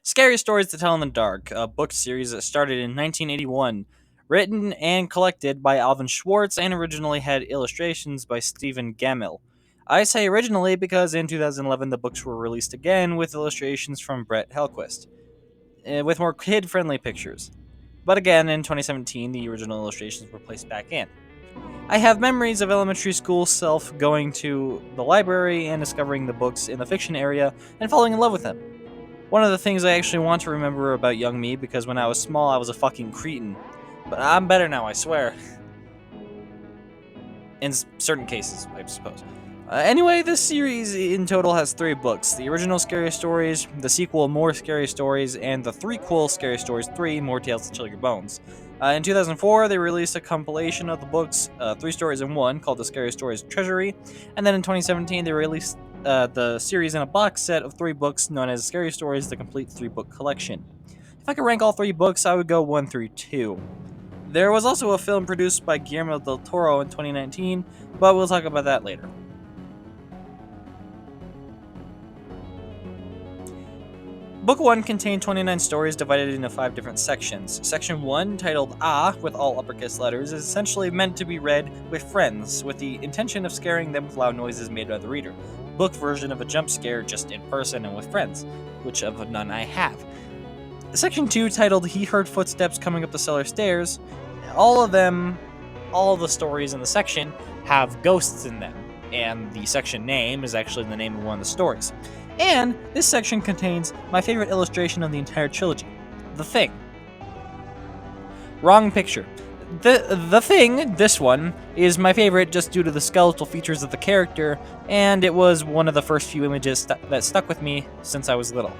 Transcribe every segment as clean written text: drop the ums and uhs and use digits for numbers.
Scary Stories to Tell in the Dark, a book series that started in 1981, written and collected by Alvin Schwartz and originally had illustrations by Stephen Gammill. I say originally because in 2011 the books were released again with illustrations from Brett Hellquist, with more kid friendly pictures. But again, in 2017, the original illustrations were placed back in. I have memories of elementary school self going to the library and discovering the books in the fiction area and falling in love with them. One of the things I actually want to remember about young me, because when I was small I was a fucking cretin. But I'm better now, I swear. In certain cases, I suppose. Anyway, this series in total has 3 books. The original Scary Stories, the sequel More Scary Stories, and the threequel Scary Stories 3, More Tales to Chill Your Bones. In 2004, they released a compilation of the books, 3 stories in one, called the Scary Stories Treasury, and then in 2017 they released the series in a box set of 3 books known as Scary Stories, the complete 3-book collection. If I could rank all 3 books, I would go 1 through 2. There was also a film produced by Guillermo del Toro in 2019, but we'll talk about that later. Book 1 contained 29 stories divided into 5 different sections. Section 1, titled Ah, with all uppercase letters, is essentially meant to be read with friends, with the intention of scaring them with loud noises made by the reader. Book version of a jump scare just in person and with friends, which of none I have. Section 2, titled He Heard Footsteps Coming Up the Cellar Stairs, all of the stories in the section have ghosts in them, and the section name is actually the name of one of the stories. And this section contains my favorite illustration of the entire trilogy, The Thing. Wrong picture. The Thing, this one, is my favorite just due to the skeletal features of the character, and it was one of the first few images that stuck with me since I was little.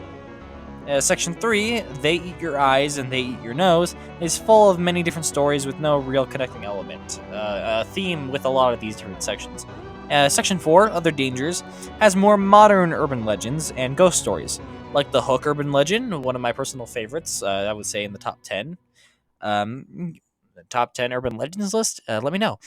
Section 3, They Eat Your Eyes and They Eat Your Nose, is full of many different stories with no real connecting element, a theme with a lot of these different sections. Section 4, Other Dangers, has more modern urban legends and ghost stories, like the Hook urban legend, one of my personal favorites, I would say in the top 10. The top 10 urban legends list? Let me know.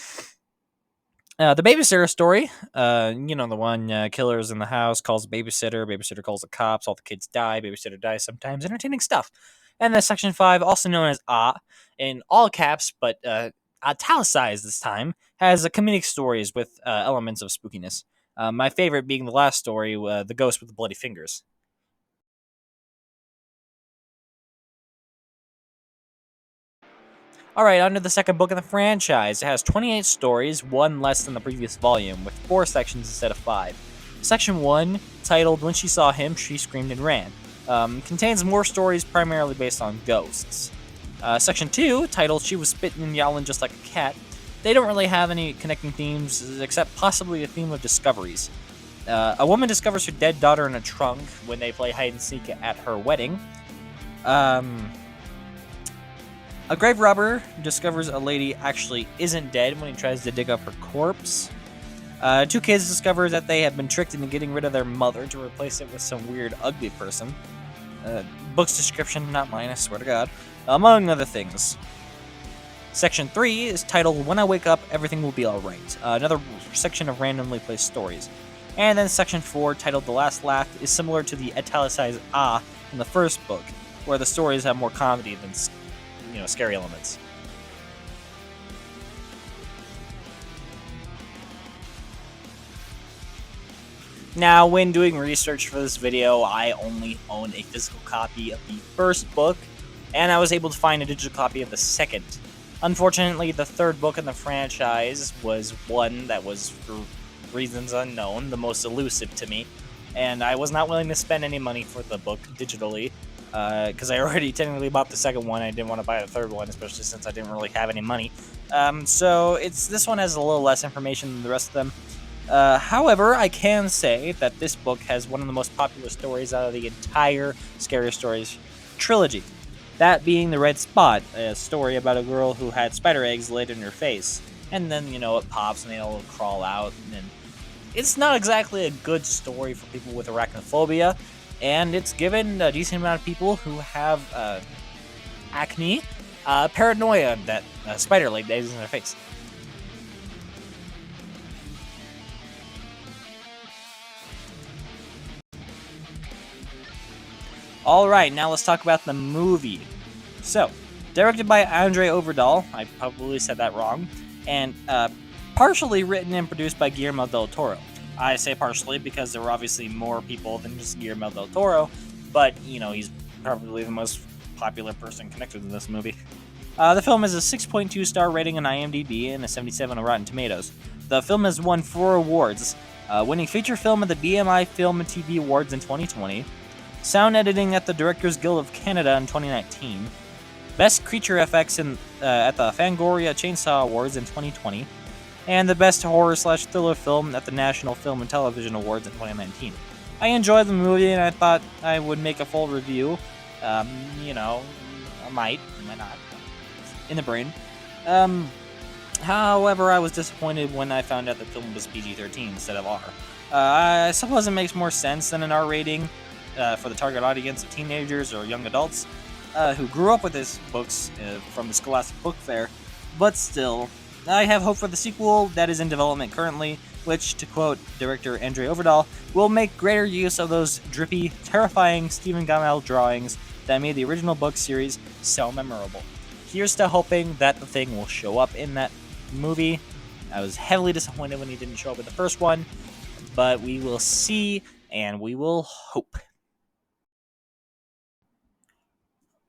The babysitter story, the one, killer's in the house, calls a babysitter calls the cops, all the kids die, babysitter dies sometimes, entertaining stuff. And then section 5, also known as in all caps, but italicized this time, has comedic stories with elements of spookiness. My favorite being the last story, The Ghost with the Bloody Fingers. Alright, on to the second book in the franchise. It has 28 stories, one less than the previous volume, with 4 sections instead of 5. Section 1, titled When She Saw Him, She Screamed and Ran, contains more stories primarily based on ghosts. Section 2, titled She Was Spittin' and Yowlin' Just Like a Cat, they don't really have any connecting themes except possibly a theme of discoveries. A woman discovers her dead daughter in a trunk when they play hide and seek at her wedding. A grave robber discovers a lady actually isn't dead when he tries to dig up her corpse. 2 kids discover that they have been tricked into getting rid of their mother to replace it with some weird, ugly person. Book's description, not mine, I swear to God. Among other things. Section 3 is titled When I Wake Up, Everything Will Be Alright. Another section of randomly placed stories. And then Section 4, titled The Last Laugh, is similar to the italicized in the first book, where the stories have more comedy than scary elements. Now, when doing research for this video, I only own a physical copy of the first book, and I was able to find a digital copy of the second. Unfortunately, the third book in the franchise was one that was, for reasons unknown, the most elusive to me, and I was not willing to spend any money for the book digitally, because I already technically bought the second one. I didn't want to buy the third one, especially since I didn't really have any money. So this one has a little less information than the rest of them. However, I can say that this book has one of the most popular stories out of the entire Scary Stories trilogy. That being The Red Spot, a story about a girl who had spider eggs laid in her face. And then, it pops and they all crawl out. And it's not exactly a good story for people with arachnophobia. And it's given a decent amount of people who have acne, paranoia that spider laid eggs in their face. Alright, now let's talk about the movie. So, directed by Andre Overdahl, I probably said that wrong, and partially written and produced by Guillermo del Toro. I say partially because there were obviously more people than just Guillermo del Toro, but, he's probably the most popular person connected to this movie. The film has a 6.2 star rating on IMDb and a 77 on Rotten Tomatoes. The film has won 4 awards, winning feature film at the BMI Film and TV Awards in 2020, sound editing at the Directors Guild of Canada in 2019, best creature effects at the Fangoria Chainsaw Awards in 2020, and the best horror/thriller film at the National Film and Television Awards in 2019. I enjoyed the movie and I thought I would make a full review. Um, you know, I might not, in the brain. Um, However, I was disappointed when I found out the film was PG-13 instead of R. I suppose it makes more sense than an R rating for the target audience of teenagers or young adults who grew up with his books from the Scholastic Book Fair, but still, I have hope for the sequel that is in development currently, which, to quote director Andre Overdahl, will make greater use of those drippy, terrifying Stephen Gammell drawings that made the original book series so memorable. Here's to hoping that the Thing will show up in that movie. I was heavily disappointed when he didn't show up in the first one, but we will see and we will hope.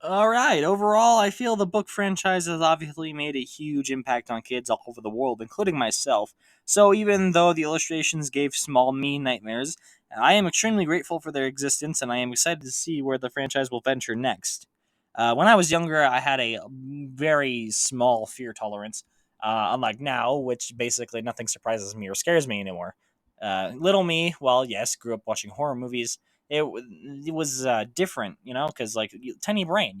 All right, overall, I feel the book franchise has obviously made a huge impact on kids all over the world, including myself. So, even though the illustrations gave small me nightmares, I am extremely grateful for their existence and I am excited to see where the franchise will venture next. When I was younger, I had a very small fear tolerance, unlike now, which basically nothing surprises me or scares me anymore. Little me, well, yes, grew up watching horror movies. It was different, because like tiny brain,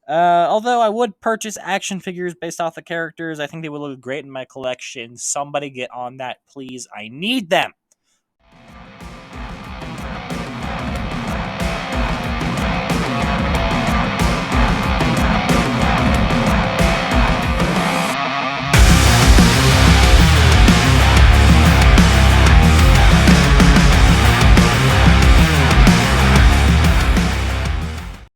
although I would purchase action figures based off the characters, I think they would look great in my collection. Somebody get on that, please. I need them.